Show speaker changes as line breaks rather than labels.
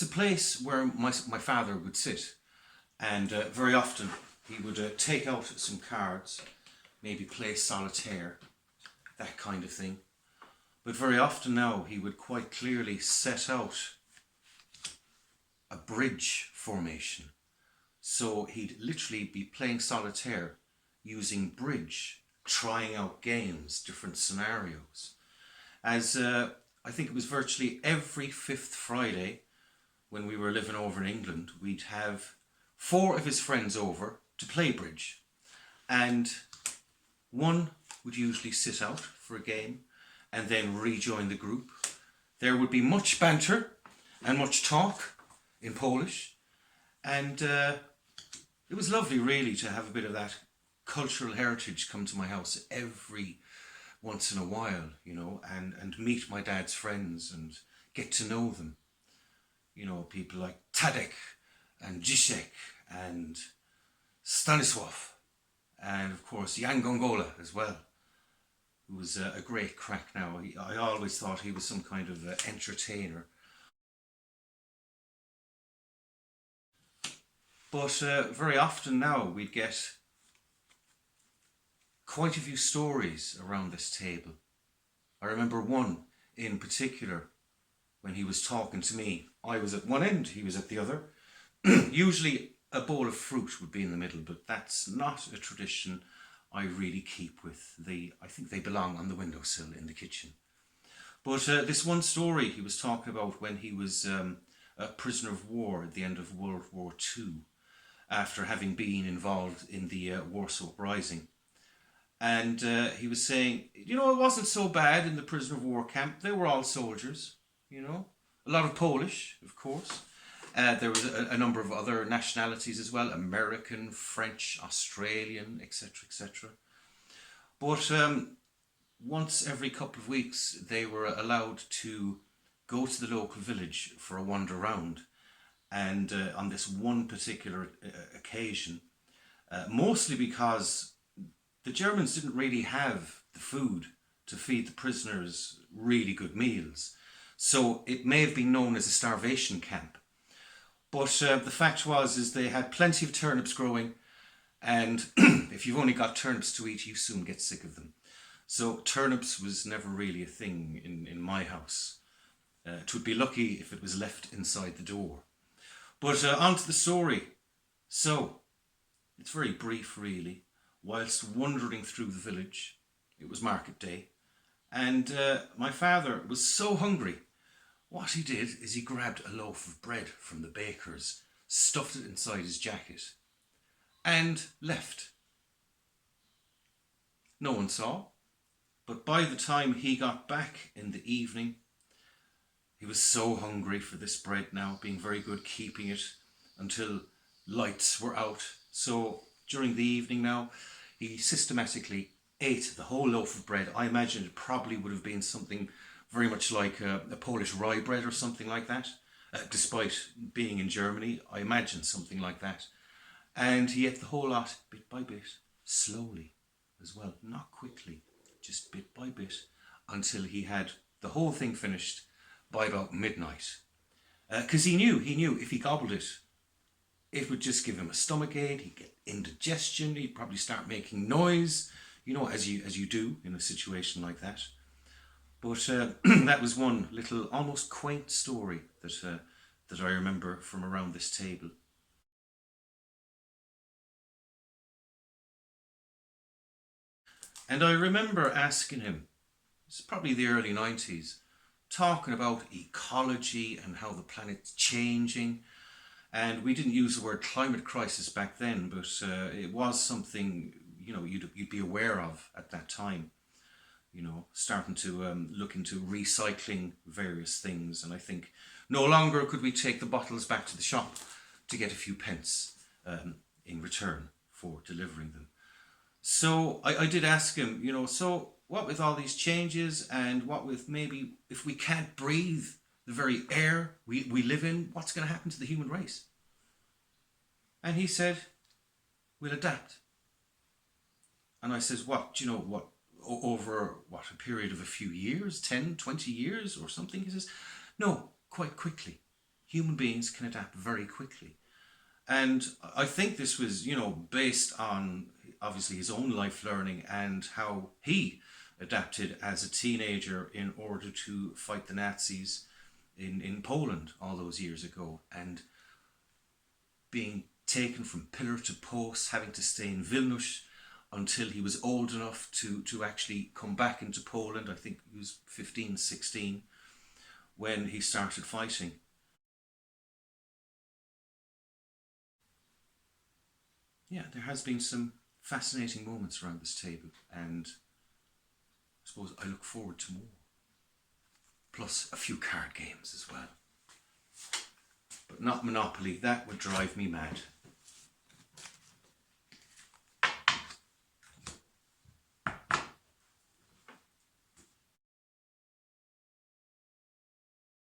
it's a place where my father would sit, and very often he would take out some cards, maybe play solitaire, that kind of thing. But very often now he would quite clearly set out a bridge formation. So he'd literally be playing solitaire using bridge, trying out games, different scenarios. As I think it was virtually every fifth Friday when we were living over in England, we'd have 4 of his friends over to play bridge. And one would usually sit out for a game and then rejoin the group. There would be much banter and much talk in Polish, and it was lovely really to have a bit of that cultural heritage come to my house every once in a while, you know, and meet my dad's friends and get to know them. You know, people like Tadek and Zizek and Stanisław, and of course Jan Gongola as well, who was a great crack now. I always thought he was some kind of entertainer. But very often now we'd get quite a few stories around this table. I remember one in particular when he was talking to me. I was at one end, he was at the other. Usually a bowl of fruit would be in the middle, but that's not a tradition I really keep with. I think they belong on the windowsill in the kitchen. But this one story he was talking about when he was a prisoner of war at the end of World War II, after having been involved in the Warsaw Uprising. And he was saying, you know, it wasn't so bad in the prisoner of war camp. They were all soldiers, you know. A lot of Polish, of course. There was a number of other nationalities as well, American, French, Australian, etc., etc. But once every couple of weeks, they were allowed to go to the local village for a wander round. And on this one particular occasion, mostly because the Germans didn't really have the food to feed the prisoners really good meals. So it may have been known as a starvation camp. But the fact is they had plenty of turnips growing, and if you've only got turnips to eat, you soon get sick of them. So turnips was never really a thing in my house. It would be lucky if it was left inside the door. But on to the story. So, it's very brief really. Whilst wandering through the village, it was market day, and my father was so hungry. What he did is he grabbed a loaf of bread from the baker's, stuffed it inside his jacket, and left. No one saw, but by the time he got back in the evening, he was so hungry for this bread now, being very good keeping it until lights were out. So during the evening now, he systematically ate the whole loaf of bread. I imagine it probably would have been something very much like a Polish rye bread or something like that. Despite being in Germany, I imagine something like that. And he ate the whole lot bit by bit, slowly as well, not quickly, just bit by bit, until he had the whole thing finished by about midnight. Because he knew if he gobbled it, it would just give him a stomachache, he'd get indigestion, he'd probably start making noise, you know, as you do in a situation like that. But that was one little almost quaint story that I remember from around this table. And I remember asking him, it's probably the early 90s, talking about ecology and how the planet's changing. And we didn't use the word climate crisis back then, but it was something, you know, you'd be aware of at that time. You know, starting to look into recycling various things. And I think no longer could we take the bottles back to the shop to get a few pence in return for delivering them. So I did ask him, you know, so what with all these changes, and what with maybe if we can't breathe the very air we live in, what's going to happen to the human race? And he said, we'll adapt. And I says, what, do you know, what, over what, a period of a few years, 10, 20 years or something? He says, no, quite quickly. human beings can adapt very quickly. And I think this was, based on obviously his own life learning and how he adapted as a teenager in order to fight the Nazis in Poland all those years ago, and being taken from pillar to post, having to stay in Vilnius until he was old enough to actually come back into Poland. I think he was 15, 16 when he started fighting. Yeah, there has been some fascinating moments around this table, and I suppose I look forward to more. Plus a few card games as well. But not Monopoly, that would drive me mad.